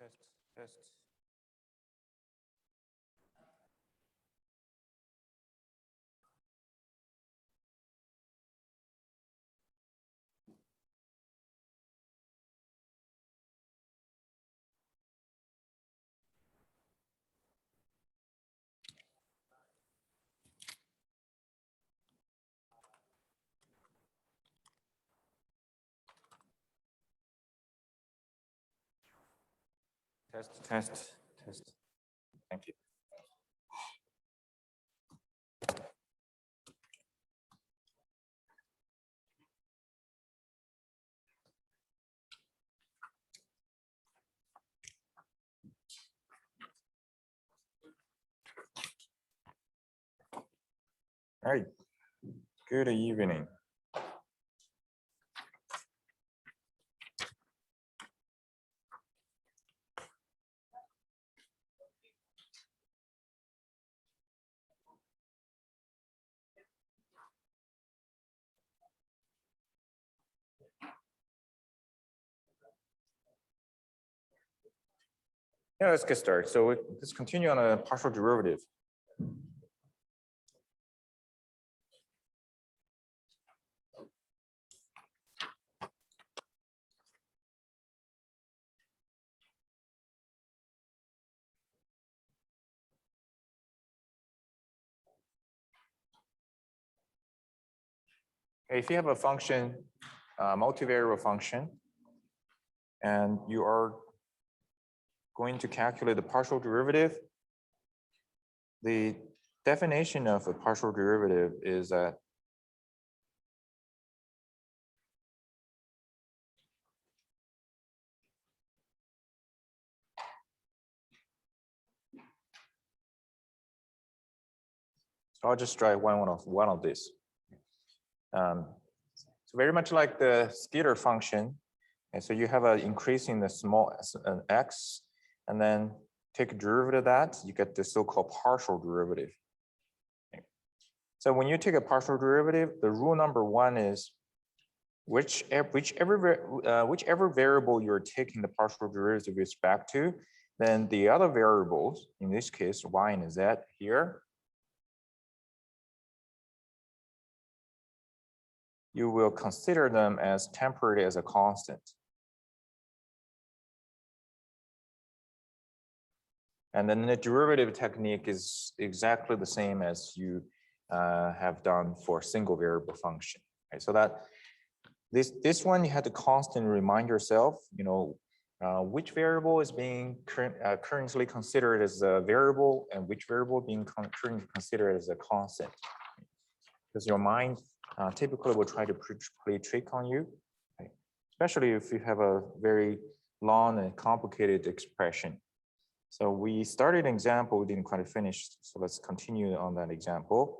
Test, test. Test, test, test. Thank you. All right. Good evening. Yeah, let's get started. So let's continue on a partial derivative. If you have a function, multivariable function, and you are going to calculate the partial derivative, the definition of a partial derivative is that so I'll just try one of these. So very much like the scalar function, and so you have an increase in the small x, and then take a derivative of that, you get the so-called partial derivative. Okay. So when you take a partial derivative, the rule number one is whichever variable you're taking the partial derivative with respect to, then the other variables, in this case, y and z here, you will consider them as temporary as a constant. And then the derivative technique is exactly the same as you have done for a single variable function. Okay, so that this one you have to constantly remind yourself, which variable is being currently considered as a variable and which variable being currently considered as a constant. Because your mind typically will try to play trick on you, okay? Especially if you have a very long and complicated expression. So we started an example, we didn't quite finish, so let's continue on that example.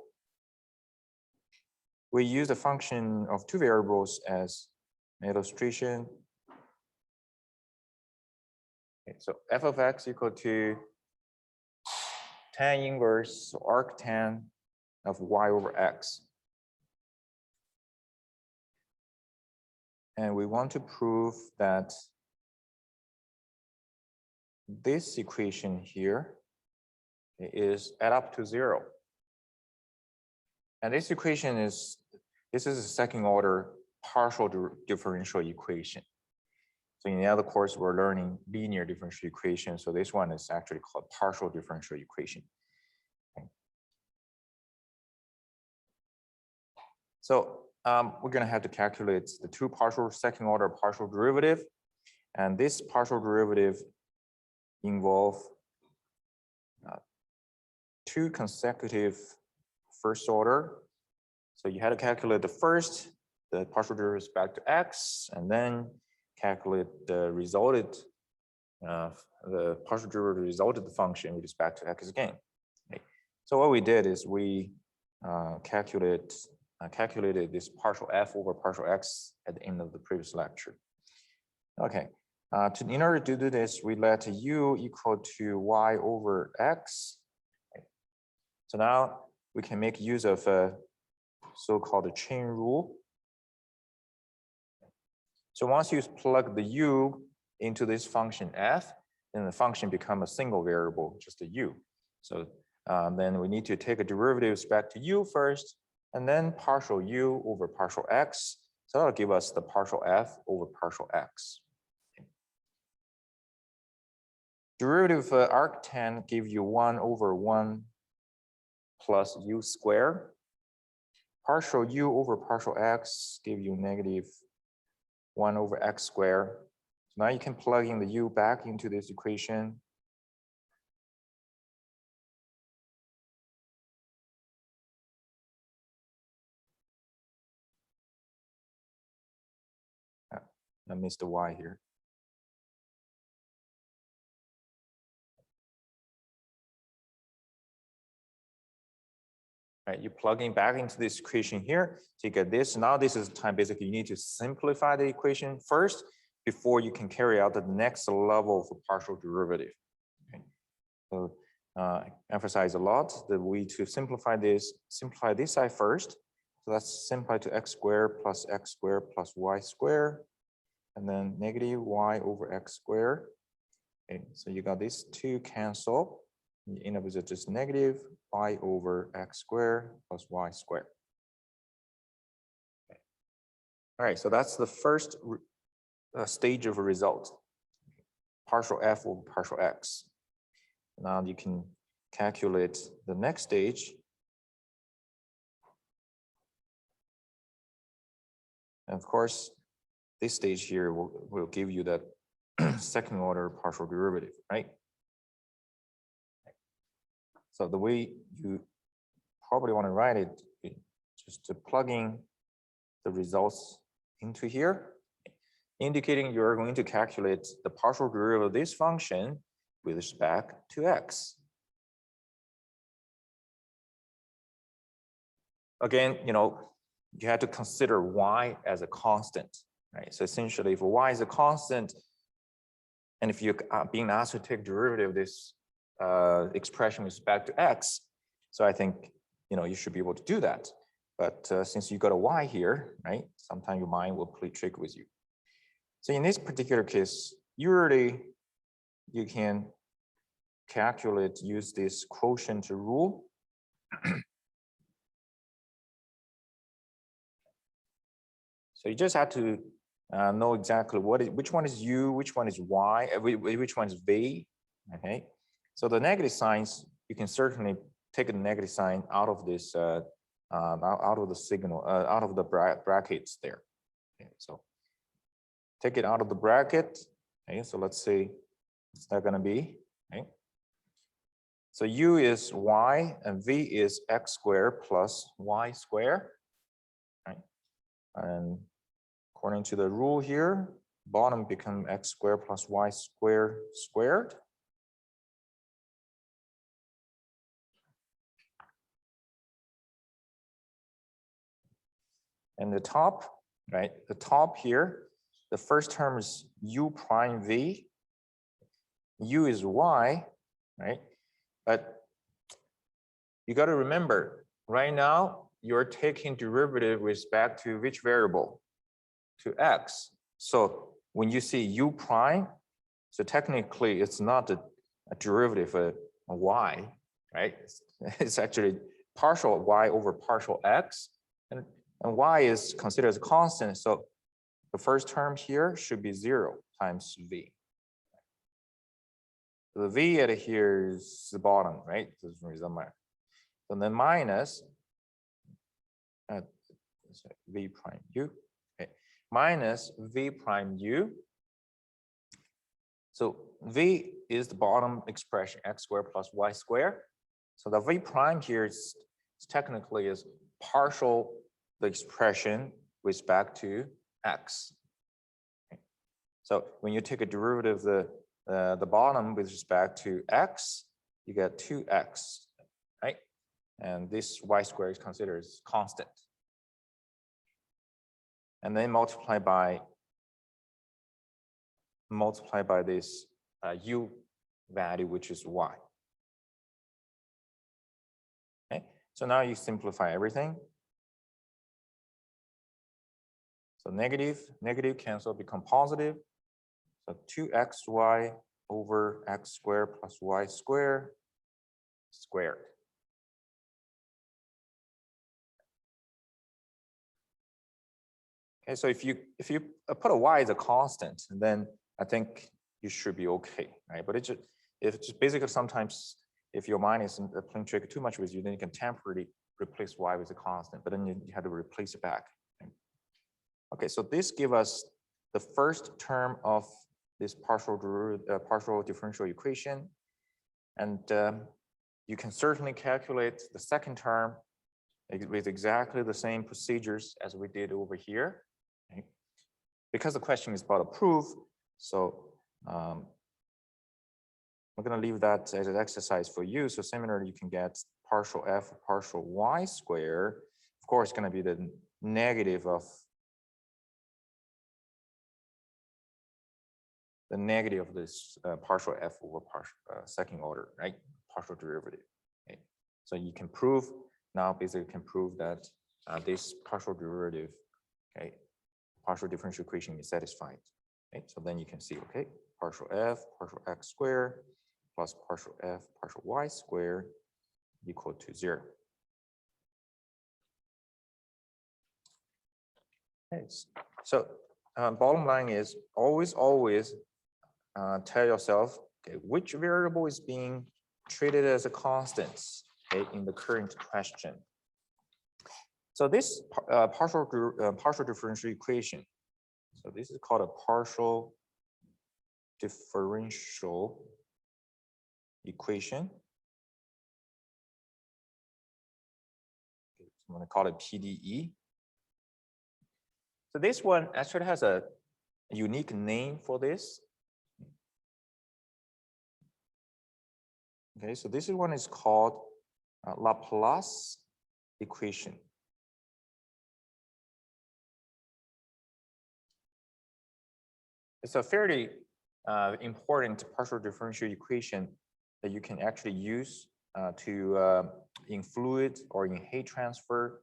We use a function of two variables as an illustration. Okay, so f of x equal to tan inverse, so arctan of y over x. And we want to prove that this equation here is add up to 0. And this equation is a second order partial differential equation. So in the other course, we're learning linear differential equation. So this one is actually called partial differential equation. Okay. So we're going to have to calculate the two second order partial derivative. And this partial derivative involve two consecutive first order. So you had to calculate the partial derivative back to x, and then calculate the resulted, the partial derivative resulted the function with respect to x again. Okay. So what we did is we calculated this partial f over partial x at the end of the previous lecture. Okay. In order to do this, we let u equal to y over x. Okay. So now we can make use of a so-called chain rule. So once you plug the u into this function f, then the function become a single variable, just a u. So then we need to take a derivative with respect to u first, and then partial u over partial x. So that'll give us the partial f over partial x. Derivative for arctan give you 1 over 1 plus u squared. Partial u over partial x give you negative 1 over x squared. So now you can plug in the u back into this equation. I missed the y here. Right, you plug in back into this equation here to get this. Now this is the time basically you need to simplify the equation first before you can carry out the next level for partial derivative. Okay. So emphasize a lot the way to simplify this side first. So that's simplify to x squared plus y squared, and then negative y over x squared. Okay, so you got these two cancel. You end up with just negative y over x squared plus y squared. Okay. All right, so that's the first stage of a result. Partial f over partial x. Now you can calculate the next stage. And of course, this stage here will give you that second order partial derivative, right? So the way you probably want to write it is just to plug in the results into here, indicating you're going to calculate the partial derivative of this function with respect to x. Again, you have to consider y as a constant, right? So essentially, if y is a constant, and if you're being asked to take derivative of this expression with respect to x, so I think you should be able to do that. But since you got a y here, right? Sometimes your mind will play trick with you. So in this particular case, usually you can calculate, use this quotient rule. So you just have to know exactly which one is u, which one is y, which one is v. Okay. So the negative signs, you can certainly take a negative sign out of this, out of the signal, out of the brackets there. Okay, so take it out of the bracket. Okay, so let's see, what's that going to be? Okay. So u is y and v is x squared plus y squared. Right. And according to the rule here, bottom become x squared plus y squared squared. And the top, right? The top here, the first term is u prime v. U is y, right? But you got to remember, right now, you're taking derivative with respect to which variable? To x. So when you see u prime, so technically it's not a derivative of a y, right? It's actually partial y over partial x. And y is considered as a constant. So the first term here should be 0 times v. So the v at here is the bottom, right? So then minus v prime u. Okay. Minus v prime u. So v is the bottom expression, x squared plus y squared. So the v prime here is technically is partial the expression with respect to x. Okay. So when you take a derivative of the bottom with respect to x, you get 2x, right? And this y squared is considered as constant. And then multiply by this u value, which is y. Okay, so now you simplify everything. So negative cancel, become positive. So 2xy over x squared plus y squared squared. Okay, so if you put a y as a constant, then I think you should be okay, right? But it's just basically sometimes if your mind isn't playing trick too much with you, then you can temporarily replace y with a constant, but then you have to replace it back. Okay, so this gives us the first term of this partial differential equation, and you can certainly calculate the second term with exactly the same procedures as we did over here. Okay. Because the question is about a proof, so I'm going to leave that as an exercise for you. So similarly, you can get partial f partial y squared. Of course, it's going to be the negative of this partial f over partial second order, right? Partial derivative. Okay. So you can prove now, basically can prove that this partial derivative, okay, partial differential equation is satisfied. Okay. So then you can see, okay, partial f partial x squared plus partial f partial y squared equal to 0. Okay. So bottom line is always tell yourself, okay, which variable is being treated as a constant, okay, in the current question. So this partial differential equation, so this is called a partial differential equation. I'm going to call it PDE. So this one actually has a unique name for this. Okay, so this one is called Laplace equation. It's a fairly important partial differential equation that you can actually use in fluid or in heat transfer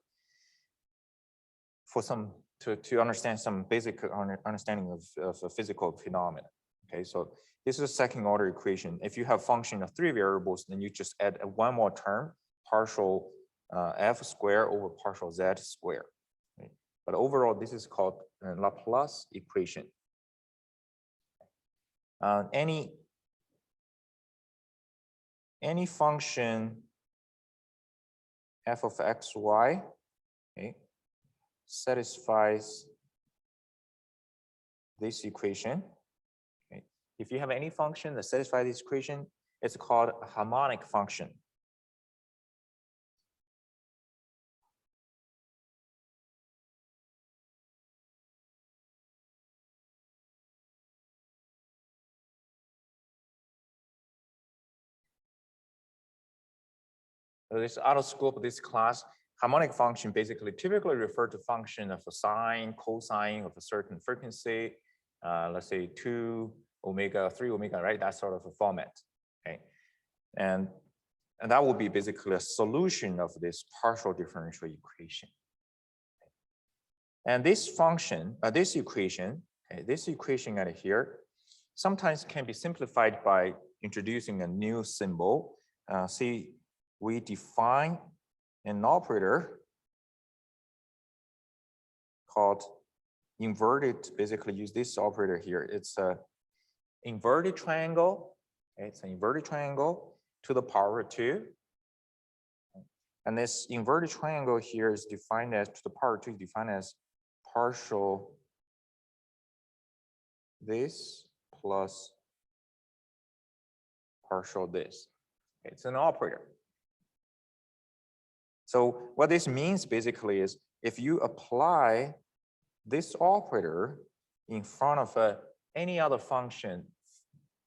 for to understand some basic understanding of a physical phenomena. Okay, so this is a second order equation. If you have function of 3 variables, then you just add one more term, partial f squared over partial z squared. Okay? But overall, this is called Laplace equation. Any function f of x, y, okay, satisfies this equation. Okay. If you have any function that satisfies this equation, it's called a harmonic function. So this out of scope of this class, harmonic function basically typically refer to function of a sine, cosine of a certain frequency, let's say 2 omega, 3 omega, right? That sort of a format. Okay, and that would be basically a solution of this partial differential equation. And this function, this equation right here, sometimes can be simplified by introducing a new symbol. See, we define an operator called inverted, basically use this operator here. It's a inverted triangle. Okay, it's an inverted triangle to the power 2. And this inverted triangle here is defined as, to the power 2 is defined as partial this plus partial this. Okay, it's an operator. So what this means basically is if you apply this operator in front of any other function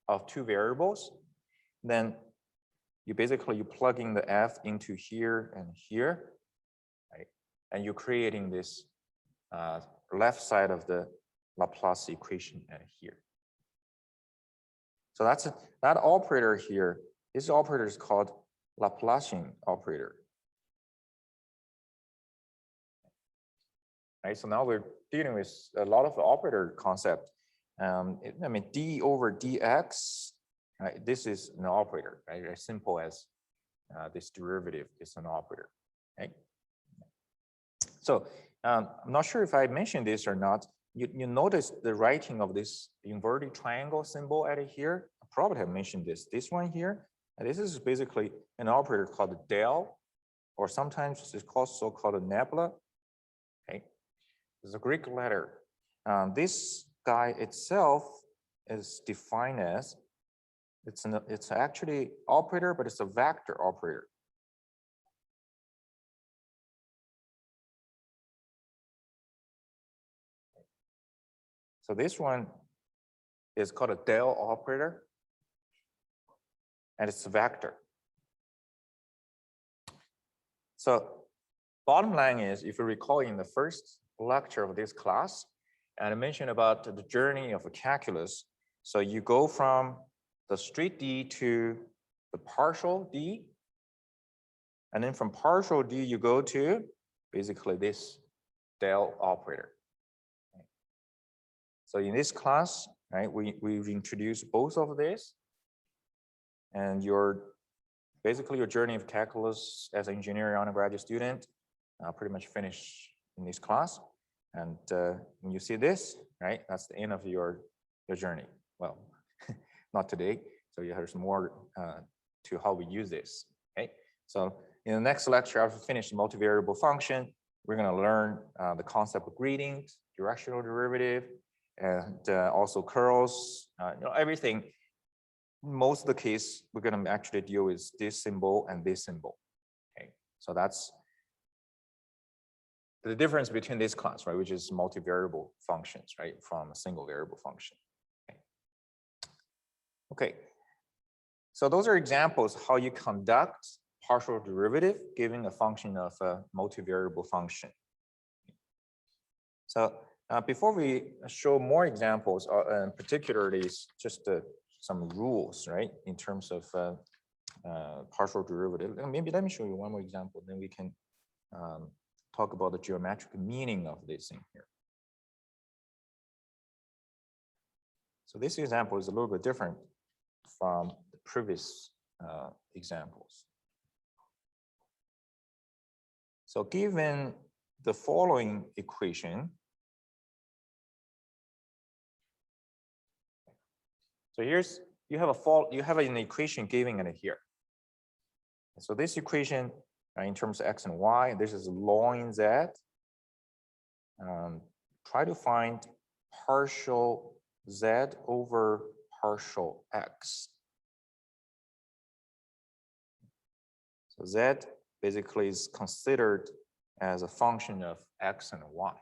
of 2 variables, then you plug in the f into here and here, right? And you're creating this left side of the Laplace equation here. So that operator here, this operator is called Laplacian operator. Right, so now we're dealing with a lot of operator concept. I mean, d over dx right? This is an operator, right? As simple as this derivative is an operator, right? So I'm not sure if I mentioned this or not. You notice the writing of this inverted triangle symbol at here. I probably have mentioned this. This one here, and this is basically an operator called del, or sometimes it's also called a nebula. Okay, it's a Greek letter. This guy itself is defined as it's actually operator, but it's a vector operator. So this one is called a del operator, and it's a vector. So bottom line is, if you recall in the first lecture of this class, and I mentioned about the journey of a calculus. So you go from the straight D to the partial D, and then from partial D, you go to basically this del operator. So in this class, right, we've introduced both of this, and basically your journey of calculus as an engineering undergraduate student pretty much finished in this class. And when you see this, right, that's the end of your journey. Well, not today. So there's more to how we use this. Okay. So in the next lecture, after we finish the multivariable function, we're going to learn the concept of gradient, directional derivative, and also curls, everything. Most of the case, we're going to actually deal with this symbol and this symbol. Okay, so that's the difference between this class, right, which is multivariable functions, right, from a single variable function. Okay, so those are examples how you conduct partial derivative given a function of a multivariable function. So before we show more examples, particularly just some rules, right, in terms of partial derivative. Maybe let me show you one more example, then we can talk about the geometric meaning of this in here. So this example is a little bit different from the previous examples. So given the following equation, so here's you have an equation given it here. So this equation in terms of x and y, this is log in z. Try to find partial z over partial x. So z basically is considered as a function of x and y.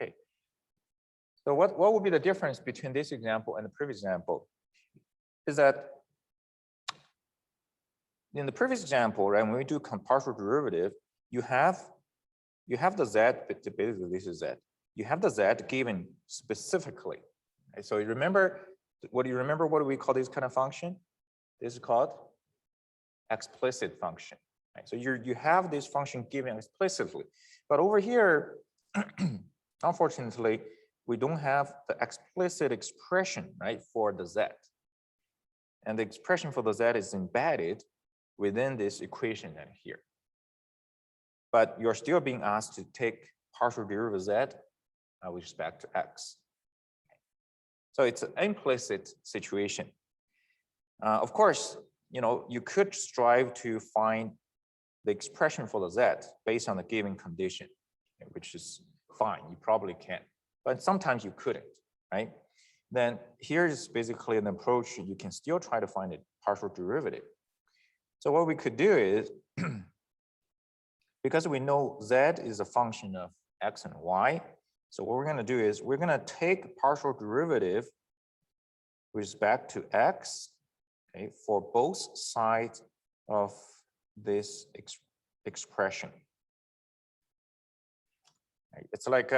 Okay. So what would be the difference between this example and the previous example? Is that in the previous example, right, when we do partial derivative, you have the z, basically this is z. You have the z given specifically. Right? So you remember, what do we call this kind of function? This is called explicit function. Right? So you have this function given explicitly. But over here, unfortunately, we don't have the explicit expression, right, for the z. And the expression for the z is embedded within this equation right here. But you're still being asked to take partial derivative z with respect to x. So it's an implicit situation. Of course, you could strive to find the expression for the z based on the given condition, which is fine. You probably can, but sometimes you couldn't, right? Then here's basically an approach you can still try to find a partial derivative. So what we could do is, because we know z is a function of x and y, so what we're going to do is we're going to take partial derivative with respect to x, okay, for both sides of this expression. Right? It's like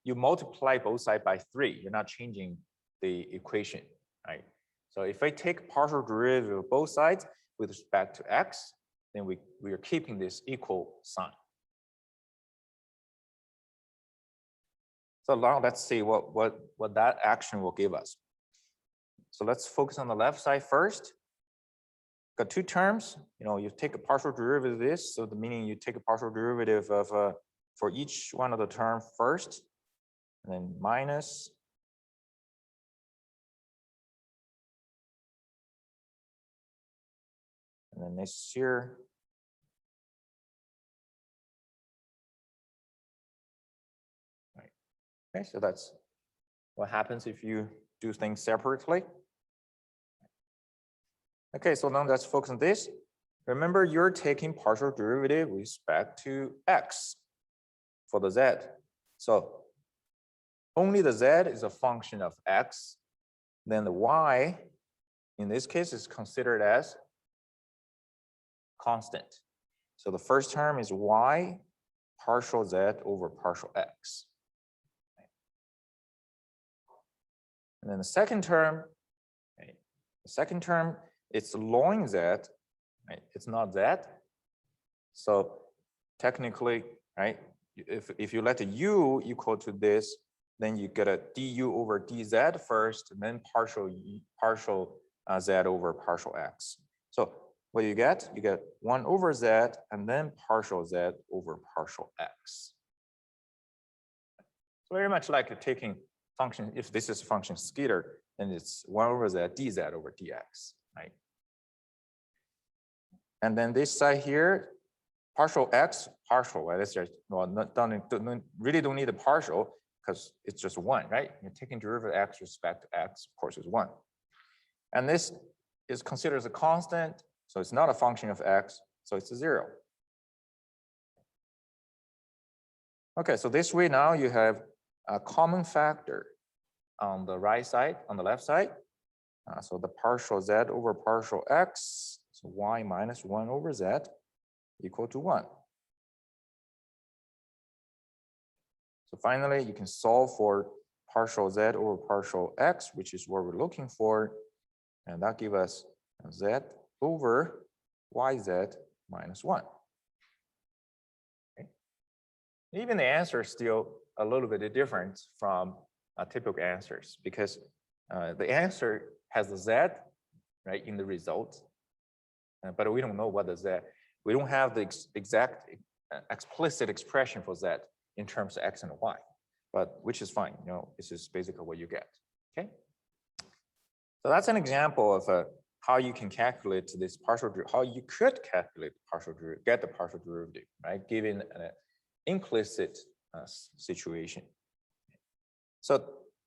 you multiply both sides by 3. You're not changing the equation, right? So if I take partial derivative of both sides with respect to x, then we are keeping this equal sign. So now let's see what that action will give us. So let's focus on the left side first. Got two terms. You take a partial derivative of this, so the meaning you take a partial derivative of for each one of the term first, and then minus. And then this here. Right. Okay, so that's what happens if you do things separately. Okay, so now let's focus on this. Remember, you're taking partial derivative with respect to x for the z. So only the z is a function of x. Then the y, in this case, is considered as constant. So the first term is y partial z over partial x. And then the second term, it's ln z, right? It's not z. So technically, right, if you let the u equal to this, then you get a du over dz first, and then partial z over partial x. So what do you get? You get 1 over z, and then partial z over partial x. So very much like taking function, if this is function scalar, then it's 1 over z dz over dx, right? And then this side here, partial x, partial, right? Let's just, well, really don't need a partial because it's just 1, right? You're taking derivative x respect to x, of course, is 1. And this is considered as a constant, so it's not a function of x, so it's a 0. Okay, so this way now you have a common factor on the right side, on the left side. So the partial z over partial x, so y minus 1 over z equal to 1. So finally, you can solve for partial z over partial x, which is what we're looking for. And that gives us z over yz minus 1. Okay. Even the answer is still a little bit different from typical answers, because the answer has the z, right, in the result, but we don't know what the z. We don't have the exact explicit expression for z in terms of x and y, but which is fine. This is basically what you get. Okay. So that's an example of how you can calculate this partial derivative, how you could calculate partial derivative, get the partial derivative, right, given an implicit situation. So,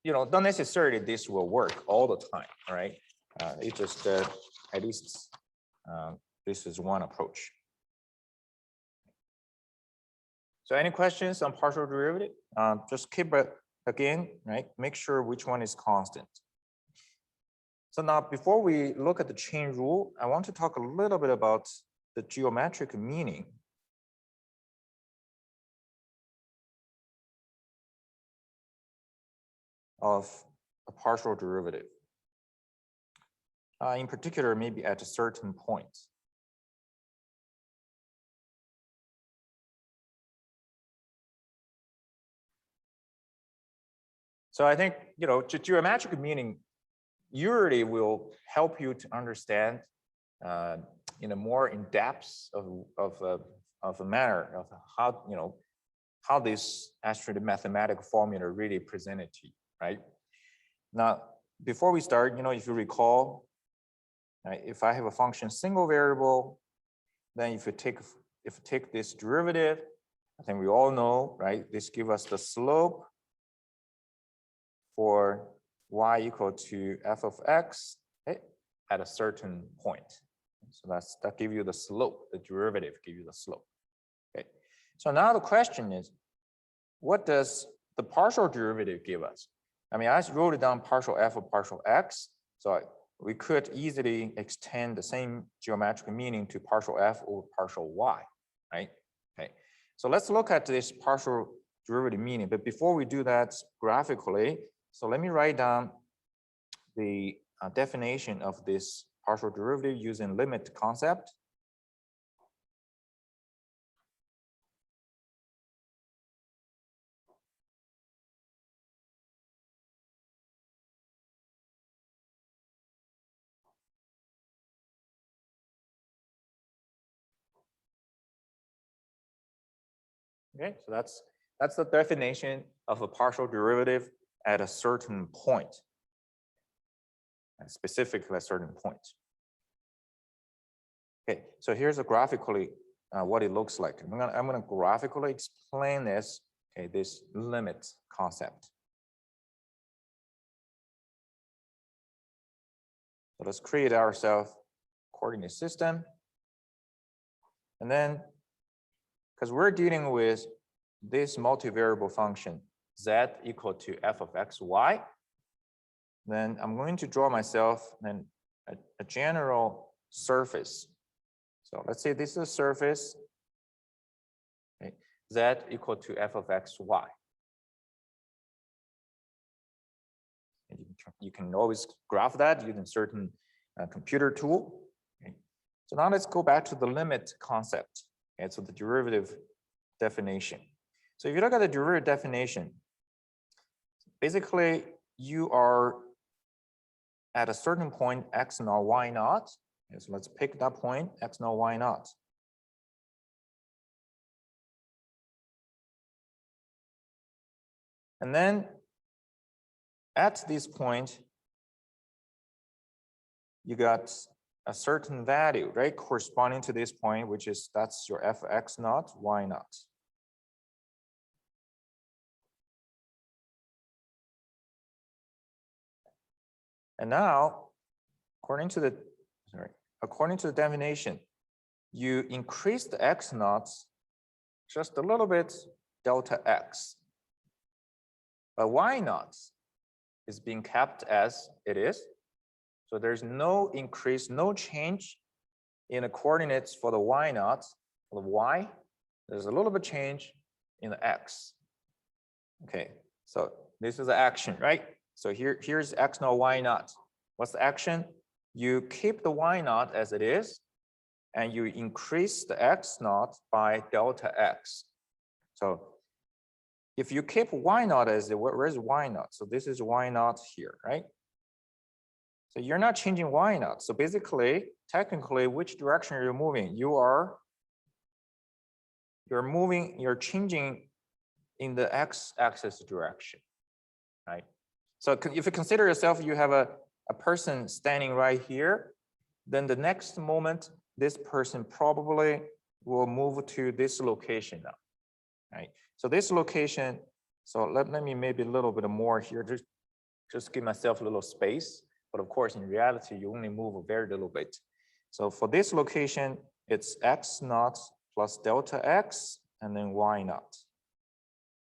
not necessarily this will work all the time, right? It just at least this is one approach. So any questions on partial derivative? Just keep it again, right? Make sure which one is constant. So now before we look at the chain rule, I want to talk a little bit about the geometric meaning of a partial derivative. In particular, maybe at a certain point. So I think, geometric meaning usually will help you to understand in a more in depth of a manner of how this actually mathematical formula really presented to you, right? Now, before we start, if you recall, if I have a function single variable, then if you take this derivative, I think we all know, right? This gives us the slope for y equal to f of x, okay, at a certain point. So that gives you the slope, the derivative gives you the slope. Okay. So now the question is, what does the partial derivative give us? I mean, I wrote it down partial f of partial x. So we could easily extend the same geometric meaning to partial f over partial y, right? Okay. So let's look at this partial derivative meaning. But before we do that graphically, so let me write down the definition of this partial derivative using limit concept. Okay, so that's the definition of a partial derivative at a certain point, and specifically a certain point. Okay, so here's a graphically what it looks like. I'm gonna graphically explain this. Okay, this limit concept. So let's create ourselves coordinate system, and then because we're dealing with this multivariable function z equal to f of x, y, then I'm going to draw myself then a general surface. So let's say this is a surface, okay, z equal to f of x, y. And you can always graph that using certain computer tool. Okay. So now let's go back to the limit concept. Okay, so the derivative definition. So if you look at the derivative definition, basically you are at a certain point x naught, y naught. Okay, so let's pick that point, x naught, y naught. And then at this point, you got a certain value, right, corresponding to this point, which is that's your f x naught, y naught. And now, according to the definition, you increase the x naught just a little bit, delta x. But y naught is being kept as it is. So there's no increase, no change in the coordinates for the y naught, for the y. There's a little bit change in the x. Okay, so this is the action, right? So here's x naught, y naught. What's the action? You keep the y naught as it is, and you increase the x naught by delta x. So if you keep y naught as it, where is y naught? So this is y naught here, right? So you're not changing y naught. So basically, technically, which direction you're moving? You're changing in the x-axis direction, right? So if you consider yourself, you have a person standing right here, then the next moment, this person probably will move to this location now, right? So this location, so let me maybe a little bit more here, just give myself a little space. But of course, in reality, you only move a very little bit. So for this location, it's x naught plus delta x, and then y naught.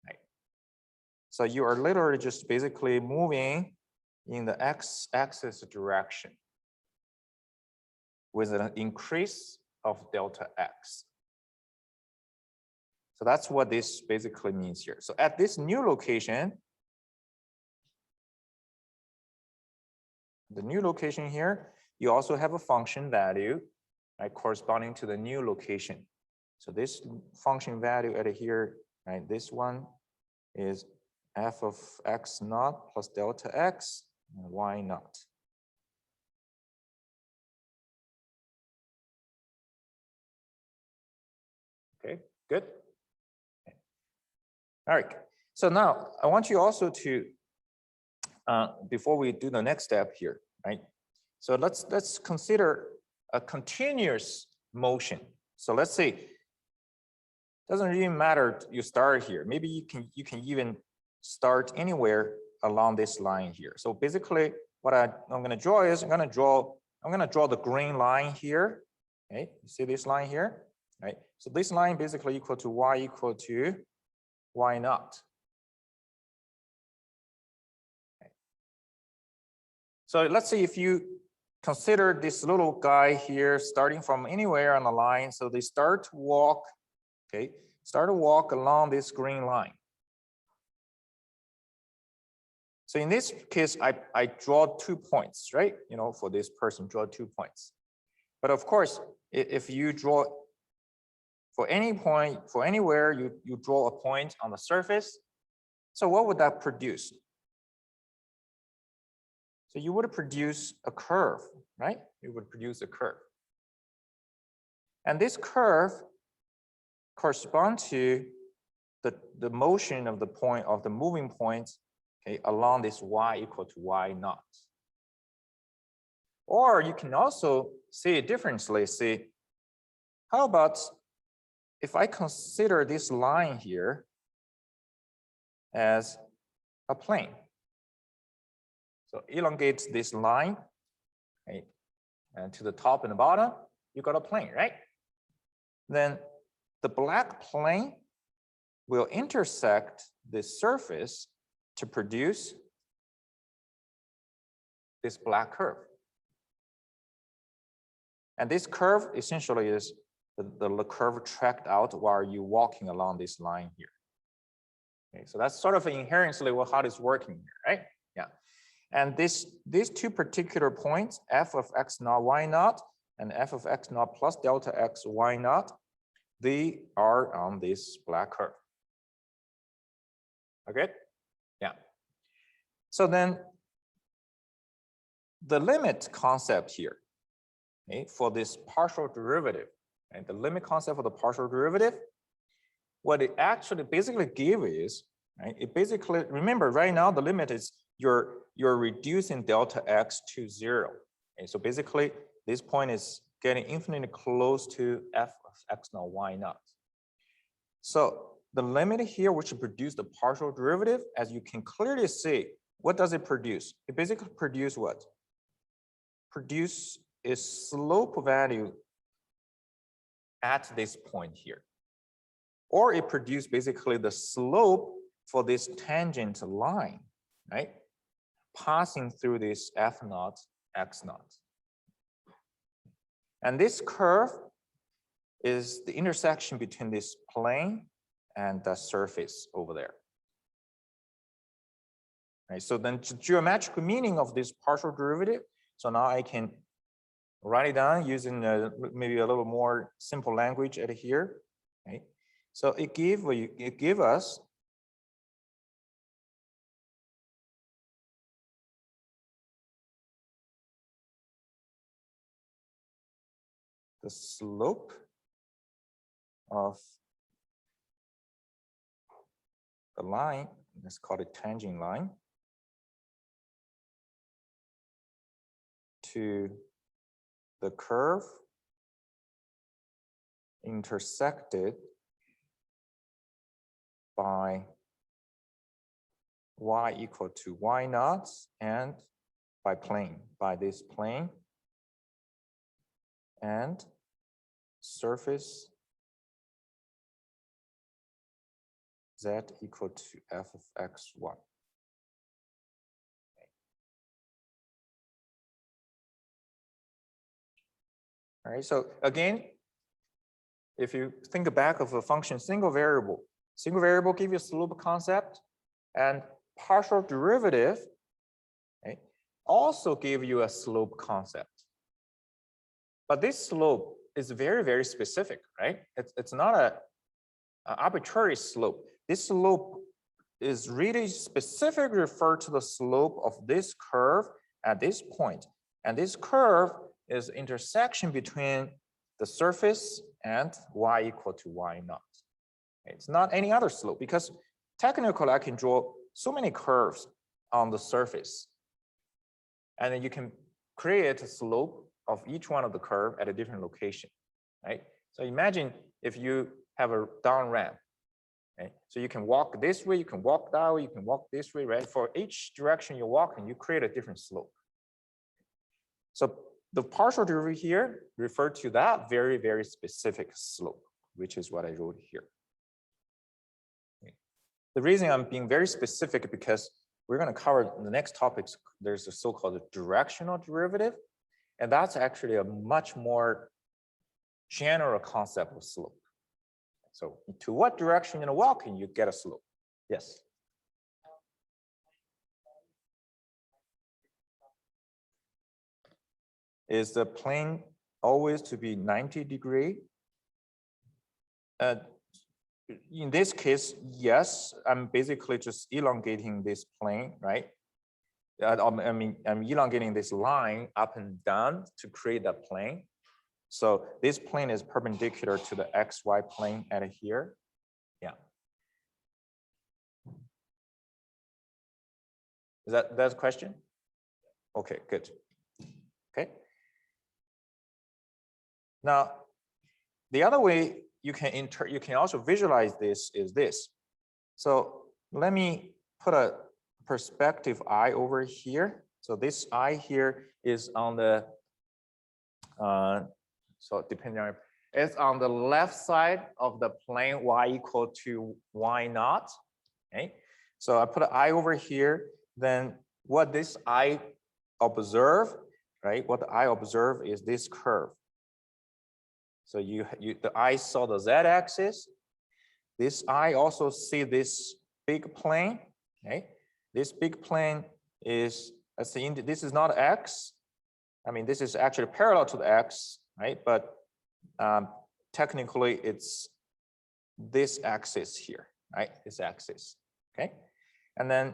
Right. So you are literally just basically moving in the x-axis direction with an increase of delta x. So that's what this basically means here. So at this new location, the new location here, you also have a function value, right, corresponding to the new location. So this function value at here, right, this one is f of x naught plus delta x and y naught. Okay, good. Okay. All right. So now I want you also to, before we do the next step here, right? So let's consider a continuous motion. So let's say, doesn't really matter you start here. Maybe you can even start anywhere along this line here. So basically, what I'm going to draw is I'm going to draw the green line here. Okay, you see this line here, right? So this line basically equal to y naught. Okay. So let's say if you consider this little guy here starting from anywhere on the line, so they start to walk. Okay, start to walk along this green line. So in this case, I draw 2 points, right? You know, for this person, draw 2 points. But of course, if you draw for any point, for anywhere, you draw a point on the surface. So what would that produce? So you would produce a curve, right? You would produce a curve. And this curve corresponds to the motion of the point of the moving point, okay, along this y equal to y naught. Or you can also see it differently. See, how about if I consider this line here as a plane? So elongate this line, okay, and to the top and the bottom, you got a plane, right? Then the black plane will intersect this surface to produce this black curve. And this curve essentially is the curve tracked out while you're walking along this line here. Okay, so that's sort of inherently how it's working here, right? Yeah. And these two particular points, f of x naught y naught and f of x naught plus delta x y naught, they are on this black curve. Okay? Yeah. So then the limit concept here, okay, for this partial derivative, and the limit concept for the partial derivative, what it actually basically gives is, right, it basically, remember right now the limit is you're reducing delta x to 0. Okay, so basically this point is getting infinitely close to f of x naught y naught. So the limit here, which produce the partial derivative, as you can clearly see, what does it produce? It basically produce what? Produce a slope value at this point here. Or it produced basically the slope for this tangent line, right? Passing through this f naught, x naught. And this curve is the intersection between this plane and the surface over there. Right, so then the geometric meaning of this partial derivative, so now I can write it down using maybe a little more simple language at here. Right? So it give us the slope of the line, let's call it tangent line, to the curve intersected by y equal to y naught and by plane, by this plane and surface z equal to f of x1. All right, so again, if you think back of a function single variable give you a slope concept, and partial derivative, right, also give you a slope concept. But this slope is very, very specific, right? It's not an arbitrary slope. This slope is really specifically referred to the slope of this curve at this point. And this curve is intersection between the surface and y equal to y naught. It's not any other slope, because technically I can draw so many curves on the surface. And then you can create a slope of each one of the curve at a different location, right? So imagine if you have a down ramp, right? So you can walk this way, you can walk that way, you can walk this way, right? For each direction you walk in, you create a different slope. So the partial derivative here refer to that very, very specific slope, which is what I wrote here. Okay. The reason I'm being very specific because we're going to cover the next topics. There's a so-called directional derivative, and that's actually a much more general concept of slope. So to what direction you're walking, you get a slope. Yes. Is the plane always to be 90 degrees? In this case, yes, I'm basically just elongating this plane, right? I mean, I'm elongating this line up and down to create that plane. So this plane is perpendicular to the XY plane at here. Yeah. Is that's the question? Okay, good. Okay. Now, the other way you can also visualize this is this. So let me put a perspective I over here. So this I here is on the so depending on it's on the left side of the plane y equal to y naught. Okay. So I put an I over here. Then what this I observe, right? What I observe is this curve. So the eye saw the z-axis. This eye also see this big plane. Okay, this big plane is this is not x. I mean, this is actually parallel to the x, right? But technically, it's this axis here, right? This axis. Okay, and then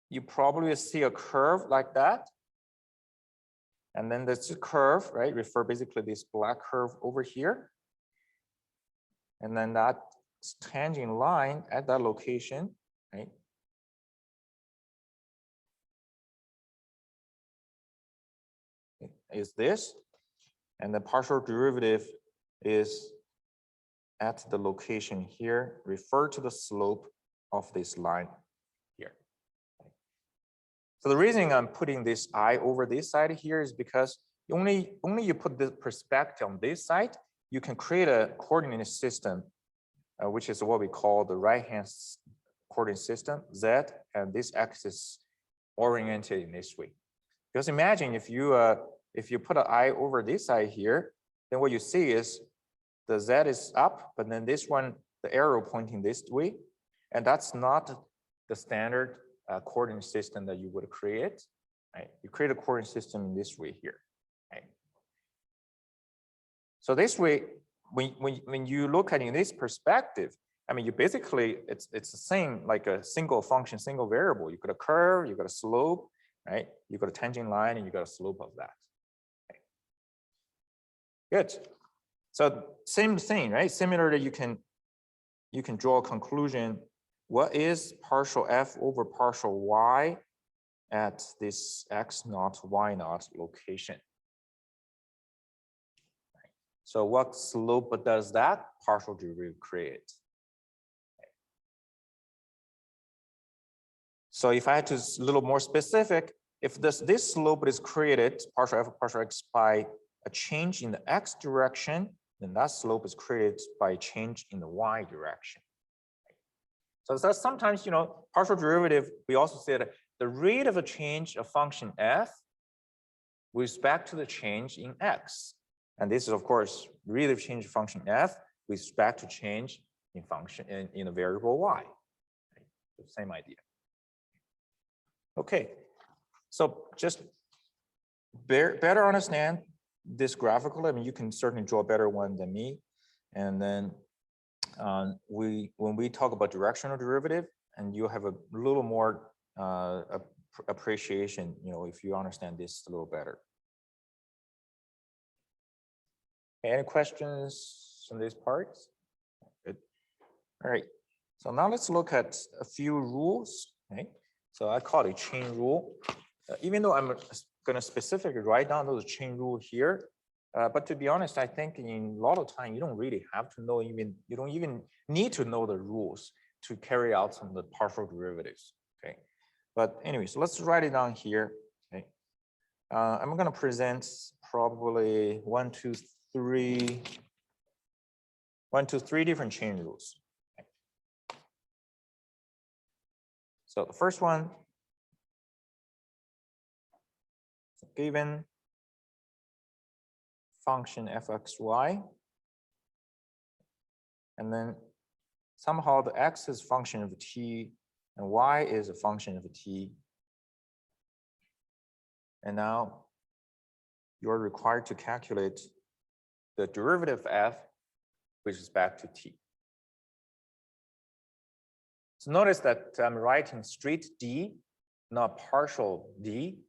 you probably see a curve like that. And then this curve, right, refer basically this black curve over here. And then that tangent line at that location, right, is this. And the partial derivative is at the location here, refer to the slope of this line here. So the reason I'm putting this I over this side here is because only you put the perspective on this side, you can create a coordinate system, which is what we call the right-hand coordinate system, Z, and this axis oriented in this way. Because imagine if you put an I over this side here, then what you see is the Z is up, but then this one, the arrow pointing this way, and that's not the standard coordinate system that you would create. Right? You create a coordinate system in this way here. Right? So this way, when you look at it in this perspective, I mean, you basically it's the same like a single function, single variable. You got a curve, you got a slope, right? You got a tangent line, and you got a slope of that. Okay. Good. So same thing, right? Similarly, you can draw a conclusion. What is partial f over partial y at this x naught, y naught location? So what slope does that partial derivative create? So if I had to a little more specific, if this slope is created, partial f over partial x, by a change in the x direction, then that slope is created by a change in the y direction. So that's sometimes, partial derivative, we also said the rate of a change of function f with respect to the change in x. And this is, of course, rate of change of function f with respect to change in function in a variable y. Okay. The same idea. Okay, so just better understand this graphically. I mean, you can certainly draw a better one than me. And then when we talk about directional derivative, and you have a little more appreciation, if you understand this a little better. Any questions on these parts? Good. All right. So now let's look at a few rules. Okay. So I call it chain rule. Even though I'm going to specifically write down those chain rule here, but to be honest, I think in a lot of time, you don't really have to know you don't even need to know the rules to carry out some of the partial derivatives. Okay. But anyway, so let's write it down here. Okay. I'm going to present probably 1, 2, 3 different chain rules. Okay. So the first one, given function fxy, and then somehow the x is a function of t and y is a function of t. And now you're required to calculate the derivative of f with respect to t. So notice that I'm writing straight d, not partial d,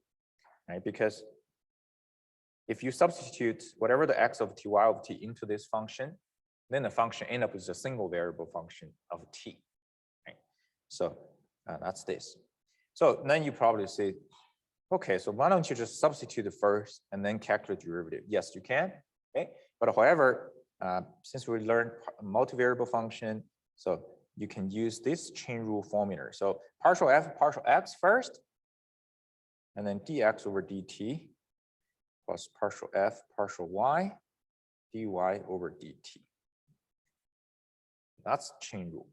right? Because if you substitute whatever the x of t, y of t into this function, then the function ends up with a single variable function of t. Right? So that's this. So then you probably say, okay, so why don't you just substitute it first and then calculate derivative? Yes, you can. Okay, but however, since we learned multivariable function, so you can use this chain rule formula. So partial f, partial x first, and then dx over dt plus partial f, partial y, dy over dt. That's chain rule.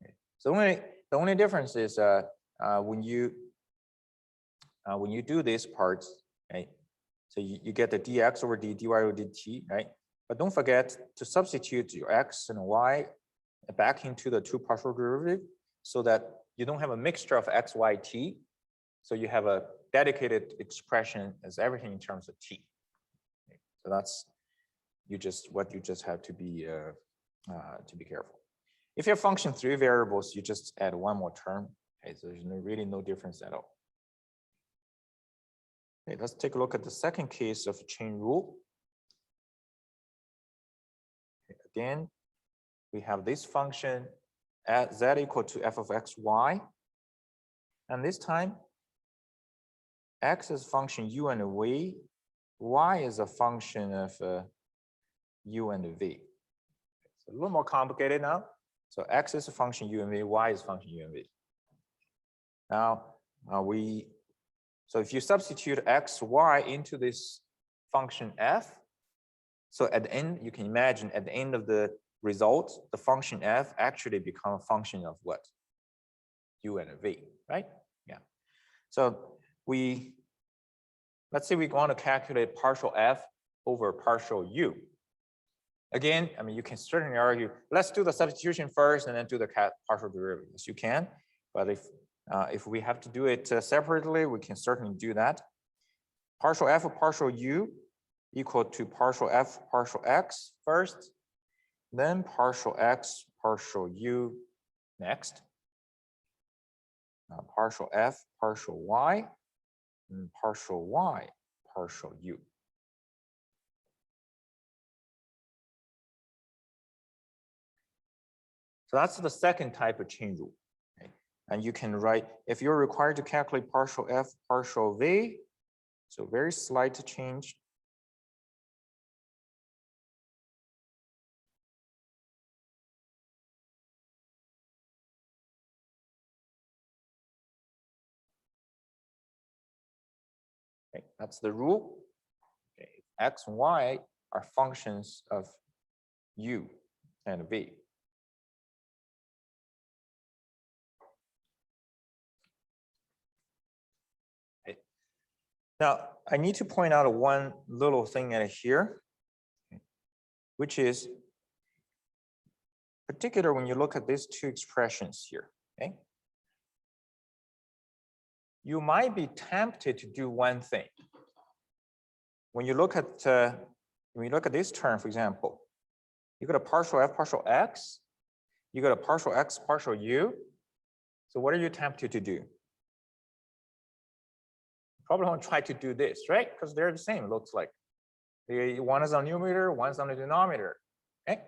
Okay. So the only difference is when you do this part, right? So you get the dx over dy over dt, right? But don't forget to substitute your x and y back into the two partial derivative so that you don't have a mixture of x, y, t. So you have a dedicated expression as everything in terms of t. Okay. So that's what you just have to be careful. If you have function 3 variables, you just add one more term. Okay, so there's really no difference at all. Okay, let's take a look at the second case of chain rule. Okay, again, we have this function at z equal to f of x, y. And this time, x is function u and v, y is a function of u and v. It's a little more complicated now. So x is a function u and v, y is function u and v. Now, so if you substitute x, y into this function f, so at the end, you can imagine at the end of the result, the function f actually become a function of what? U and v, right? Yeah. So let's say we want to calculate partial f over partial u. Again, I mean, you can certainly argue, let's do the substitution first and then do the partial derivative. Yes, you can. But if we have to do it separately, we can certainly do that. Partial f of partial u equal to partial f partial x first, then partial x partial u next. Partial f partial y, and partial y partial u. So that's the second type of chain rule. Okay? And you can write, if you're required to calculate partial f partial v, so very slight change. Okay, that's the rule. Okay, x and y are functions of u and v. Okay. Now, I need to point out one little thing at here, which is particular when you look at these two expressions here. Okay, you might be tempted to do one thing. When you look at this term, for example, you got a partial f partial x, you got a partial x partial u. So what are you tempted to do? You probably want to try to do this, right? Because they're the same, it looks like. One is on the numerator, one's on the denominator. Okay.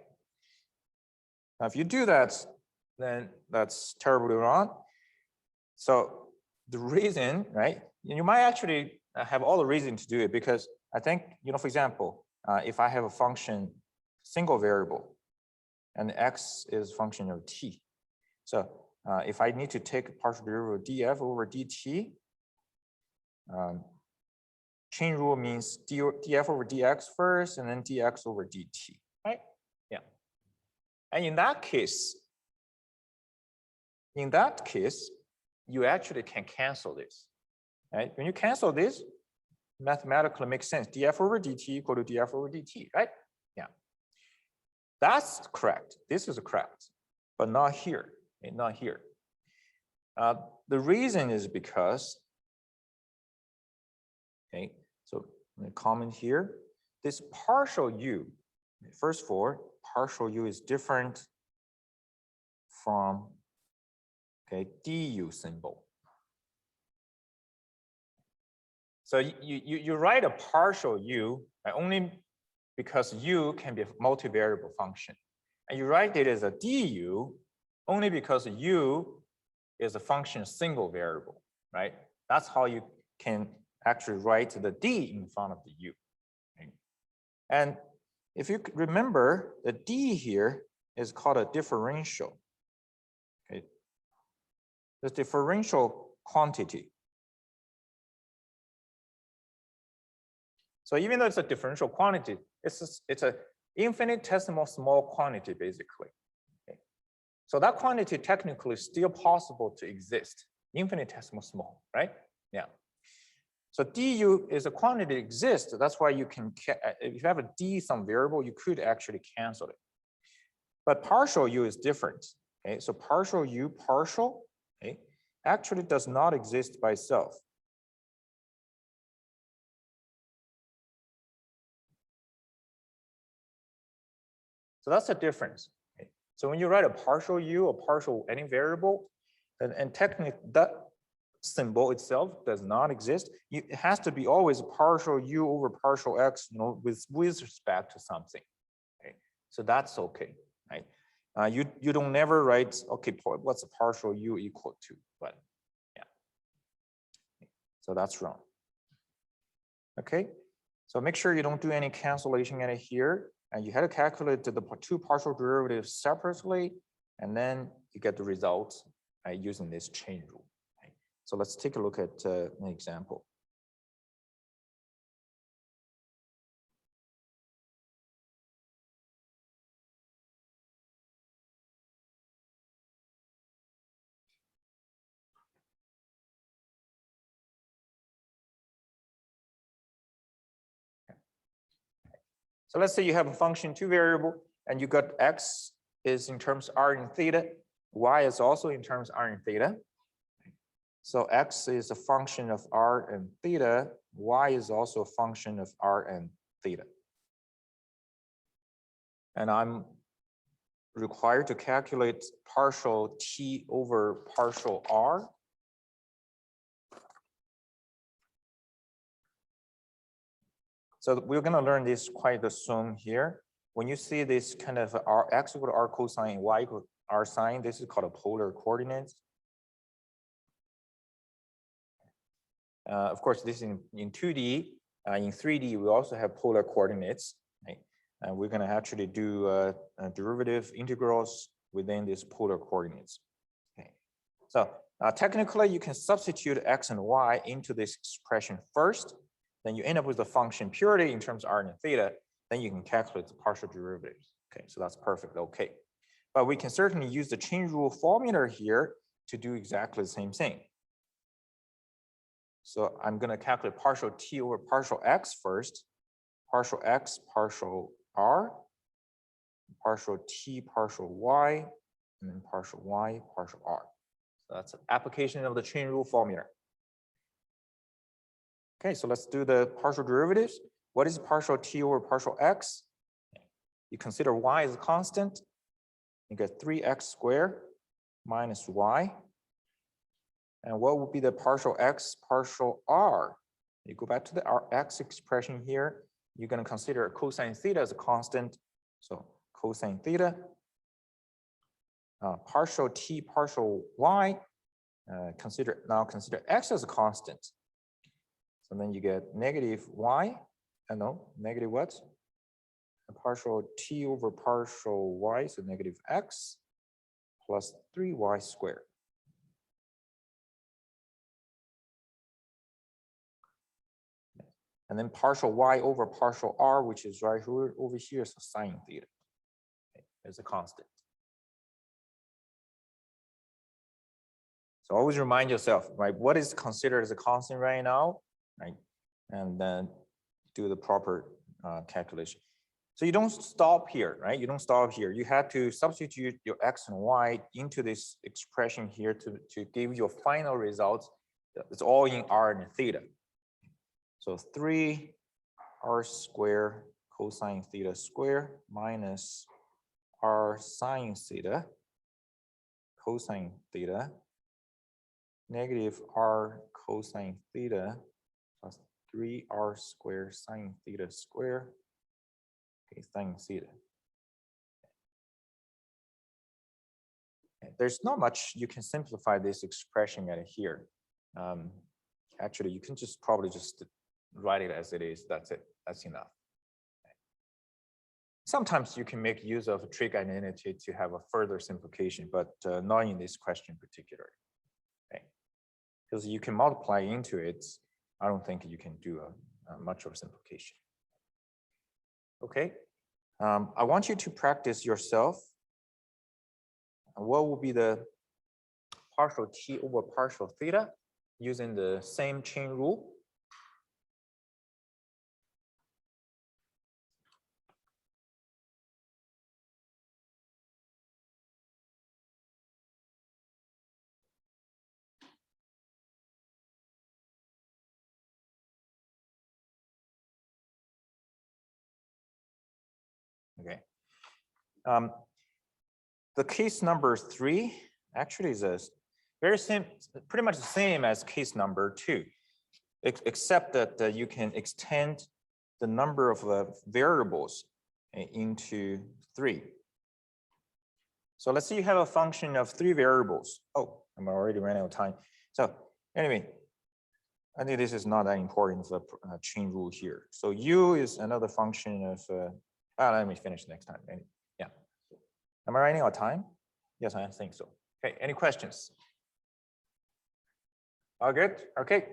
Now, if you do that, then that's terribly wrong. So the reason, right? You might actually have all the reason to do it because I think, for example, if I have a function, single variable, and x is a function of t. So if I need to take a partial derivative df over dt, chain rule means df over dx first and then dx over dt, right? Yeah. And in that case, you actually can cancel this, right? When you cancel this, mathematically makes sense. df over dt equal to df over dt, right? Yeah. That's correct. This is correct, but not here, okay? Not here. The reason is because, okay, so I'm going to comment here. This partial u, first of all, partial u is different from, okay, du symbol. So you write a partial u only because u can be a multivariable function. And you write it as a du only because u is a function single variable, right? That's how you can actually write the d in front of the u. Right? And if you remember, the d here is called a differential. Okay, the differential quantity. So even though it's a differential quantity, it's an infinitesimal small quantity, basically. Okay. So that quantity technically is still possible to exist, infinitesimal small, right? Yeah. So du is a quantity that exists. That's why you can, if you have a d some variable, you could actually cancel it. But partial u is different. Okay, so partial u, partial, okay, actually does not exist by itself. So that's the difference. Okay. So when you write a partial u or partial any variable, and technically that symbol itself does not exist. It has to be always partial u over partial x, with respect to something. Okay, so that's okay, right? You don't never write, okay, what's a partial u equal to? But yeah, so that's wrong. Okay, so make sure you don't do any cancellation in here, and you had to calculate the two partial derivatives separately, and then you get the results using this chain rule. So let's take a look at an example. So let's say you have a function, two variable, and you got x is in terms r and theta, y is also in terms r and theta. So x is a function of r and theta, y is also a function of r and theta. And I'm required to calculate partial t over partial r. So we're going to learn this quite soon here. When you see this kind of r, x equal to r cosine, y equal to r sine, this is called a polar coordinates. Of course, this is in 2D. In 3D, we also have polar coordinates. Right? And we're going to actually do derivative integrals within these polar coordinates. Okay. So technically, you can substitute x and y into this expression first. Then you end up with the function purely in terms of r and theta. Then you can calculate the partial derivatives. Okay, so that's perfect. Okay, but we can certainly use the chain rule formula here to do exactly the same thing. So I'm going to calculate partial t over partial x first, partial x, partial r, partial t, partial y, and then partial y, partial r. So that's an application of the chain rule formula. Okay, so let's do the partial derivatives. What is partial t over partial x? You consider y as a constant. You get 3x squared minus y. And what would be the partial x, partial r? You go back to the x expression here. You're going to consider cosine theta as a constant. So cosine theta, partial t, partial y. Consider x as a constant. So then you get negative y, negative what? A partial t over partial y, so negative x plus 3y squared. And then partial y over partial r, which is right over here, so sine theta. Okay, as a constant. So always remind yourself, right? What is considered as a constant right now, right? And then do the proper calculation. So you don't stop here, right? You don't stop here. You have to substitute your x and y into this expression here to give you a final result. It's all in r and theta. So 3r squared cosine theta squared minus r sine theta cosine theta negative r cosine theta plus 3r squared sine theta squared, okay, sine theta. there's not much you can simplify this expression at here. Actually, you can just probably just write it as it is. That's it. That's enough. Sometimes you can make use of a trig identity to have a further simplification, but not in this question particularly. Okay. Because you can multiply into it, I don't think you can do much of a simplification. Okay. I want you to practice yourself. What will be the partial t over partial theta using the same chain rule? Okay. The case number 3 actually is pretty much the same as case number 2, except that you can extend the number of variables into 3. So let's say you have a function of 3 variables. Oh, I'm already running out of time. So anyway, I think this is not that important for the chain rule here. So u is another function of, let me finish next time. Yeah. Am I running out of time? Yes, I think so. Okay, any questions? All good? Okay.